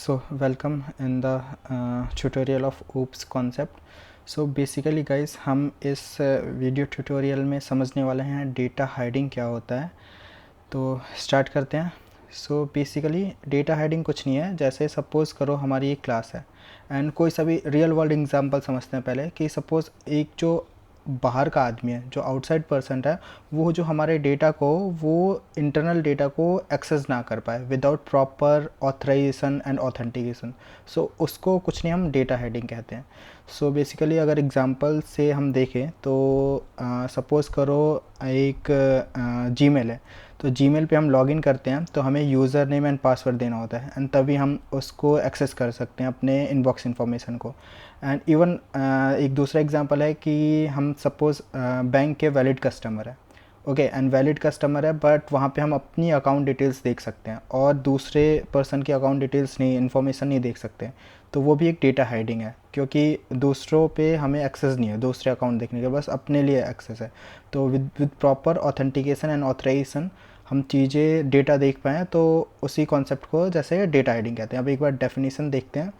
So welcome in the tutorial of OOPS concept. So basically guys, हम इस video tutorial में समझने वाले हैं डेटा हाइडिंग क्या होता है। तो स्टार्ट करते हैं। सो बेसिकली डेटा हाइडिंग कुछ नहीं है, जैसे सपोज़ करो हमारी एक क्लास है एंड कोई सा भी रियल वर्ल्ड एग्जांपल समझते हैं पहले कि सपोज़ एक जो बाहर का आदमी है, जो आउटसाइड पर्सन है, वो जो हमारे डेटा को, वो इंटरनल डेटा को एक्सेस ना कर पाए without proper authorisation and authentication. So उसको कुछ नहीं, हम डेटा हाइडिंग कहते हैं। सो बेसिकली अगर एग्जांपल से हम देखें तो सपोज़ करो एक जीमेल है, तो जीमेल पे हम लॉगिन करते हैं तो हमें यूज़र नेम एंड पासवर्ड देना होता है एंड तभी हम उसको एक्सेस कर सकते हैं अपने इनबॉक्स इन्फॉर्मेशन को। एंड इवन एक दूसरा एग्जांपल है कि हम सपोज़ बैंक के वैलिड कस्टमर है, ओके, एंड वैलिड कस्टमर है बट वहाँ पे हम अपनी अकाउंट डिटेल्स देख सकते हैं और दूसरे पर्सन की अकाउंट डिटेल्स नहीं, इन्फॉर्मेशन नहीं देख सकते। तो वो भी एक डेटा हाइडिंग है, क्योंकि दूसरों पे हमें एक्सेस नहीं है दूसरे अकाउंट देखने के, बस अपने लिए एक्सेस है। तो with proper authentication and authorization हम चीज़ें डेटा देख पाएँ, तो उसी कॉन्सेप्ट को जैसे डेटा हाइडिंग कहते हैं। अब एक बार डेफिनेशन देखते हैं।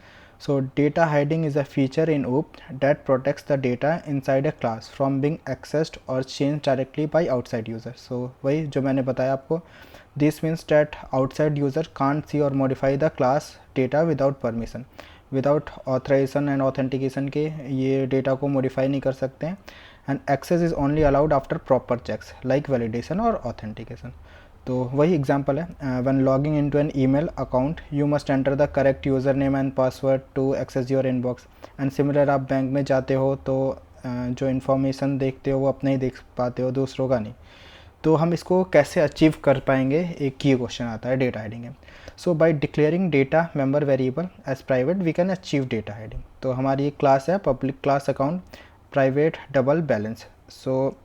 So data hiding is a feature in OOP that protects the data inside a class from being accessed or changed directly by outside users. So वही जो मैंने बताया आपको, this means that outside user can't see or modify the class data without permission, without authorization and authentication के ये data को modify नहीं कर सकते हैं, and access is only allowed after proper checks like validation और authentication. तो वही एग्जांपल है, when logging into an email account you must enter the correct user name and password to access your inbox. And similar आप bank में जाते हो तो जो इन्फॉर्मेशन देखते हो वो अपना ही देख पाते हो, दूसरों का नहीं। तो हम इसको कैसे अचीव कर पाएंगे, एक ये क्वेश्चन आता है डेटा हाइडिंग में। So by declaring data member variable as private we can achieve data hiding. तो हमारी एक क्लास है public class account private double balance, so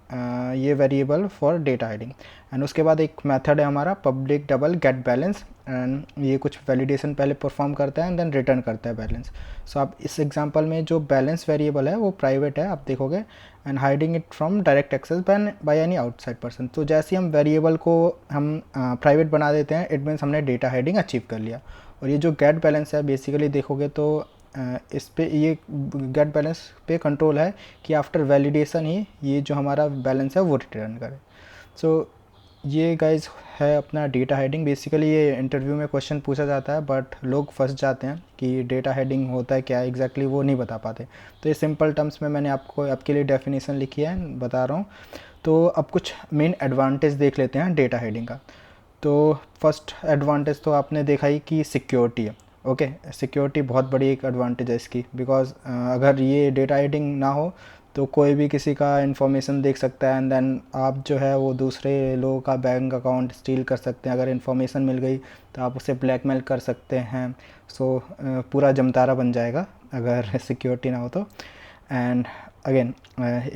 ये variable for data hiding. And उसके बाद एक मेथड है हमारा public double get balance, and ये कुछ वैलिडेशन पहले परफॉर्म करता है एंड देन रिटर्न करता है बैलेंस। सो आप इस एग्जांपल में जो बैलेंस वेरिएबल है वो प्राइवेट है, आप देखोगे, and hiding it from direct access by any outside person. तो जैसे हम वेरिएबल को हम प्राइवेट बना देते हैं, इट मीन्स हमने डेटा हाइडिंग अचीव कर लिया। और ये जो गेट बैलेंस है, बेसिकली देखोगे तो इस पे ये गेट बैलेंस पे कंट्रोल है कि आफ्टर वैलिडेशन ही ये जो हमारा बैलेंस है वो रिटर्न करे। सो ये गाइज है अपना डेटा हाइडिंग। बेसिकली ये इंटरव्यू में क्वेश्चन पूछा जाता है बट लोग फंस जाते हैं कि डेटा हाइडिंग होता है क्या एग्जैक्टली, वो नहीं बता पाते। तो ये सिंपल टर्म्स में मैंने आपके लिए डेफिनेशन लिखी है, बता रहा हूँ। तो अब कुछ मेन एडवांटेज देख लेते हैं डेटा हाइडिंग का। तो फर्स्ट एडवांटेज तो आपने देखा ही कि सिक्योरिटी है, ओके। सिक्योरिटी बहुत बड़ी एक एडवांटेज है इसकी, बिकॉज अगर ये डेटा हाइडिंग ना हो तो कोई भी किसी का इन्फॉर्मेशन देख सकता है एंड देन आप जो है वो दूसरे लोगों का बैंक अकाउंट स्टील कर सकते हैं। अगर इन्फॉर्मेशन मिल गई तो आप उसे ब्लैकमेल कर सकते हैं। सो पूरा जमतारा बन जाएगा अगर सिक्योरिटी ना हो तो। एंड अगेन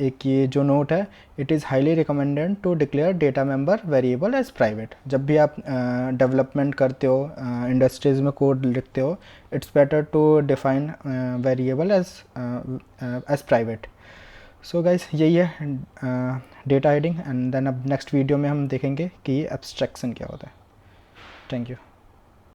एक ये जो नोट है, it is highly recommended to declare data member variable as private. जब भी आप डेवलपमेंट करते हो, इंडस्ट्रीज़ में कोड लिखते हो, it's better to define variable as private. So guys यही है डेटा हाइडिंग। एंड देन अब नेक्स्ट वीडियो में हम देखेंगे कि एब्स्ट्रैक्शन क्या होता है। Thank you.